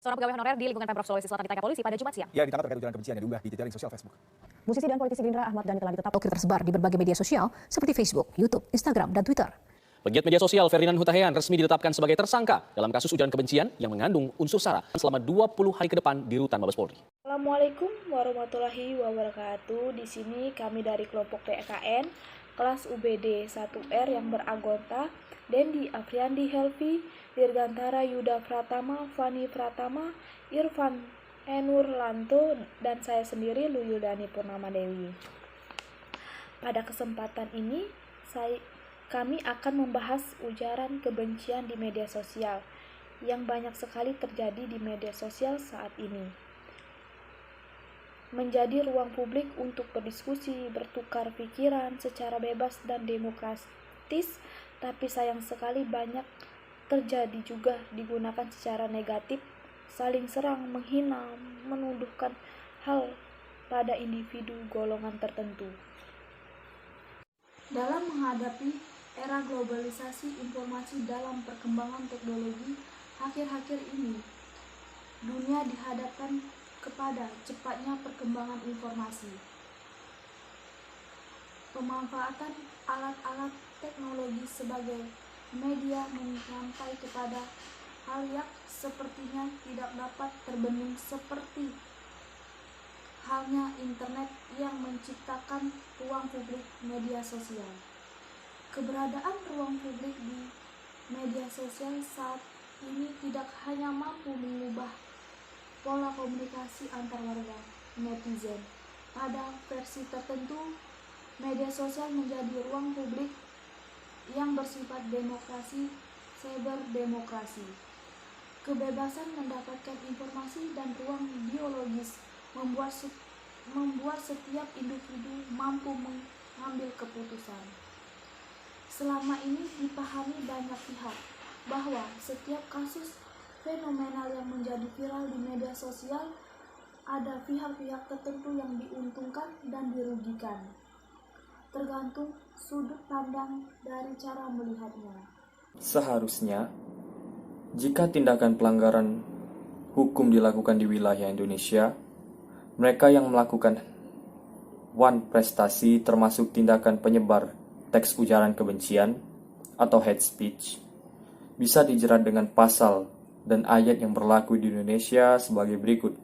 Seorang pegawai honorer di lingkungan Pemprov Sulawesi Selatan ditangkap polisi pada Jumat siang. Ia ditangkap terkait ujaran kebencian yang diunggah di jejaring sosial Facebook. Musisi dan politisi Gerindra Ahmad Dhani telah ditetapkan tersebar di berbagai media sosial seperti Facebook, YouTube, Instagram, dan Twitter. Pegiat media sosial Ferdinand Hutahian resmi ditetapkan sebagai tersangka dalam kasus ujaran kebencian yang mengandung unsur sara selama 20 hari ke depan di rutan Mabes Polri. Assalamualaikum warahmatullahi wabarakatuh. Di sini kami dari kelompok PKN kelas UBD 1R yang beranggota Dendi Afriandi Helvi, Dirgantara Yuda Pratama, Fani Pratama, Irfan Enur Lanto, dan saya sendiri Luyudani Purnama Dewi. Pada kesempatan ini kami akan membahas ujaran kebencian di media sosial yang banyak sekali terjadi di media sosial saat ini. Menjadi ruang publik untuk berdiskusi, bertukar pikiran secara bebas dan demokratis, tapi sayang sekali banyak terjadi juga digunakan secara negatif, saling serang, menghina, menuduhkan hal pada individu golongan tertentu. Dalam menghadapi era globalisasi informasi dalam perkembangan teknologi akhir-akhir ini, dunia dihadapkan kepada cepatnya perkembangan informasi. Pemanfaatan alat-alat teknologi sebagai media menyampai kepada hal yang sepertinya tidak dapat terbendung seperti halnya internet yang menciptakan ruang publik media sosial. Keberadaan ruang publik di media sosial saat ini tidak hanya mampu mengubah pola komunikasi antar warga netizen. Pada versi tertentu, media sosial menjadi ruang publik yang bersifat demokrasi, cyberdemokrasi. Kebebasan mendapatkan informasi dan ruang biologis membuat setiap individu mampu mengambil keputusan. Selama ini dipahami banyak pihak bahwa setiap kasus fenomenal yang menjadi viral di media sosial ada pihak-pihak tertentu yang diuntungkan dan dirugikan, tergantung sudut pandang dari cara melihatnya. Seharusnya, jika tindakan pelanggaran hukum dilakukan di wilayah Indonesia, mereka yang melakukan prestasi termasuk tindakan penyebar teks ujaran kebencian atau hate speech bisa dijerat dengan pasal dan ayat yang berlaku di Indonesia sebagai berikut.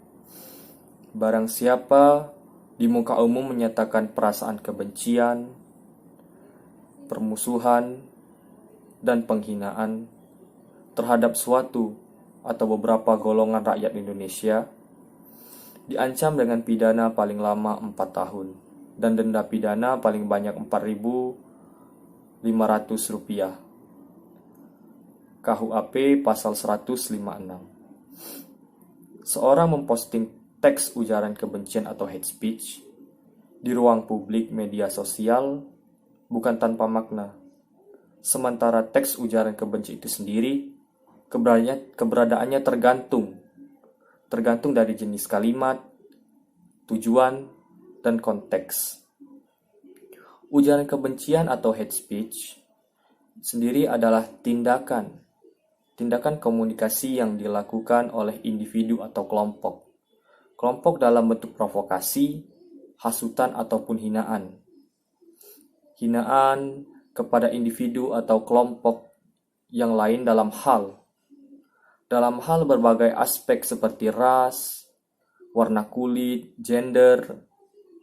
Barang siapa di muka umum menyatakan perasaan kebencian, permusuhan, dan penghinaan terhadap suatu atau beberapa golongan rakyat Indonesia, diancam dengan pidana paling lama 4 tahun dan denda pidana paling banyak Rp4.500. KUHP pasal 156. Seorang memposting teks ujaran kebencian atau hate speech di ruang publik media sosial bukan tanpa makna. Sementara teks ujaran kebencian itu sendiri keberadaannya tergantung dari jenis kalimat, tujuan, dan konteks. Ujaran kebencian atau hate speech sendiri adalah tindakan komunikasi yang dilakukan oleh individu atau kelompok. Kelompok dalam bentuk provokasi, hasutan, ataupun hinaan. Hinaan kepada individu atau kelompok yang lain dalam hal berbagai aspek seperti ras, warna kulit, gender,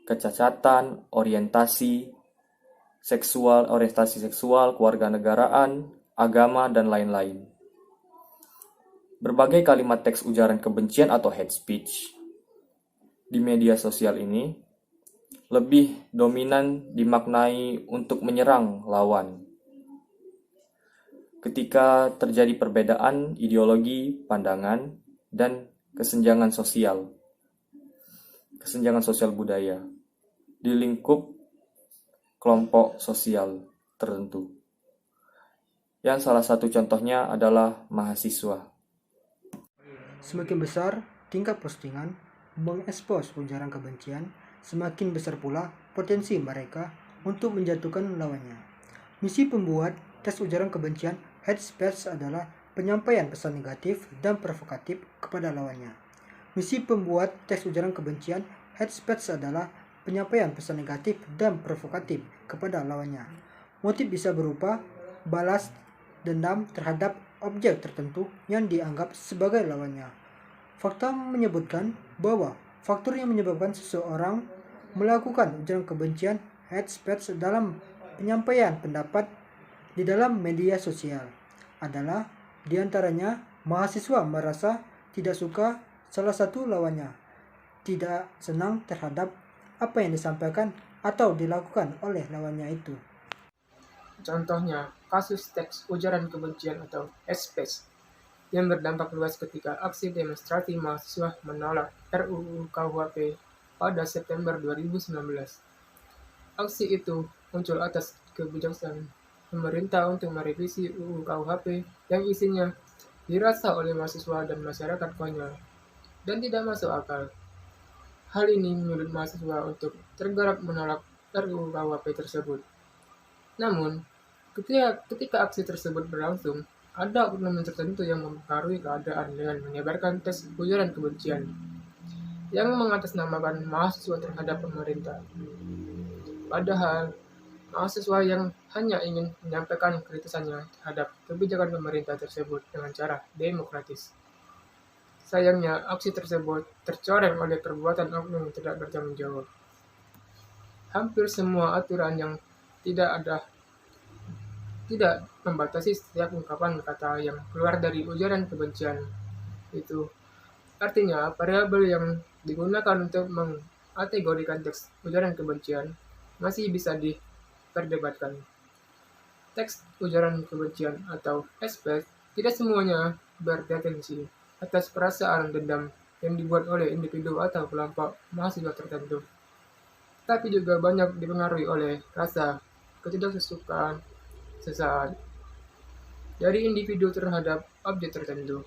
kecacatan, orientasi seksual, kewarganegaraan, agama, dan lain-lain. Berbagai kalimat teks ujaran kebencian atau hate speech di media sosial ini lebih dominan dimaknai untuk menyerang lawan. Ketika terjadi perbedaan ideologi, pandangan, dan kesenjangan sosial budaya di lingkup kelompok sosial tertentu. Yang salah satu contohnya adalah mahasiswa. Semakin besar tingkat postingan mengekspos ujaran kebencian, semakin besar pula potensi mereka untuk menjatuhkan lawannya. Misi pembuat tes ujaran kebencian hate speech adalah penyampaian pesan negatif dan provokatif kepada lawannya. Misi pembuat teks ujaran kebencian hate speech adalah penyampaian pesan negatif dan provokatif kepada lawannya. Motif bisa berupa balas dendam terhadap objek tertentu yang dianggap sebagai lawannya. Fakta menyebutkan bahwa faktor yang menyebabkan seseorang melakukan ujaran kebencian hate speech dalam penyampaian pendapat di dalam media sosial adalah diantaranya mahasiswa merasa tidak suka salah satu lawannya, tidak senang terhadap apa yang disampaikan atau dilakukan oleh lawannya itu. Contohnya, kasus teks ujaran kebencian atau hate speech yang berdampak luas ketika aksi demonstrasi mahasiswa menolak RUU KUHP pada September 2019. Aksi itu muncul atas kebijaksanaan pemerintah untuk merevisi UU KUHP yang isinya dirasa oleh mahasiswa dan masyarakat konyol dan tidak masuk akal. Hal ini menyulut mahasiswa untuk tergerak menolak RUU KUHP tersebut. Namun, ketika aksi tersebut berlangsung, ada oknum tertentu yang mempengaruhi keadaan dengan menyebarkan teks ujaran kebencian yang mengatasnamakan mahasiswa terhadap pemerintah. Padahal, mahasiswa yang hanya ingin menyampaikan kritisannya terhadap kebijakan pemerintah tersebut dengan cara demokratis. Sayangnya, aksi tersebut tercoreng oleh perbuatan oknum yang tidak bertanggung jawab. Hampir semua aturan yang tidak membatasi setiap ungkapan kata yang keluar dari ujaran kebencian itu. Artinya, variabel yang digunakan untuk mengkategorikan teks ujaran kebencian masih bisa diperdebatkan. Teks ujaran kebencian atau hate speech tidak semuanya berdetensi atas perasaan dendam yang dibuat oleh individu atau kelompok mahasiswa tertentu, tapi juga banyak dipengaruhi oleh rasa ketidaksukaan sesaat dari individu terhadap objek tertentu,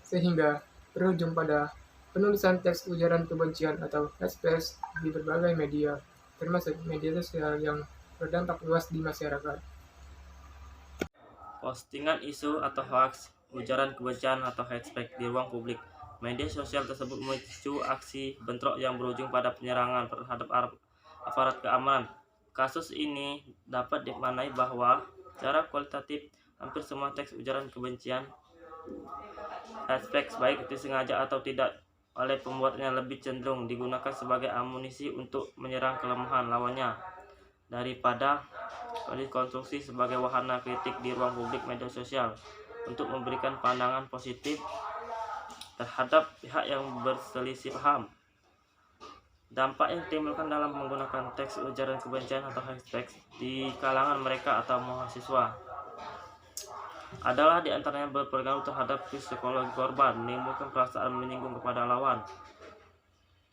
sehingga berujung pada penulisan teks ujaran kebencian atau hate speech di berbagai media, termasuk media sosial yang berdampak luas di masyarakat. Postingan isu atau hoaks, ujaran kebencian atau hate speech di ruang publik. Media sosial tersebut memicu aksi bentrok yang berujung pada penyerangan terhadap aparat keamanan. Kasus ini dapat dimaknai bahwa secara kualitatif hampir semua teks ujaran kebencian hate speech, baik disengaja atau tidak oleh pembuatnya, lebih cenderung digunakan sebagai amunisi untuk menyerang kelemahan lawannya daripada dikonsumsi sebagai wahana kritik di ruang publik media sosial untuk memberikan pandangan positif terhadap pihak yang berselisih paham. Dampak yang ditimbulkan dalam menggunakan teks ujaran kebencian atau hate speech di kalangan mereka atau mahasiswa adalah diantaranya berpengaruh terhadap psikologi korban, menimbulkan perasaan menyinggung kepada lawan,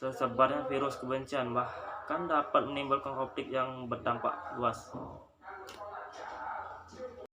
tersebarnya virus kebencian, bahkan dapat menimbulkan konflik yang berdampak luas.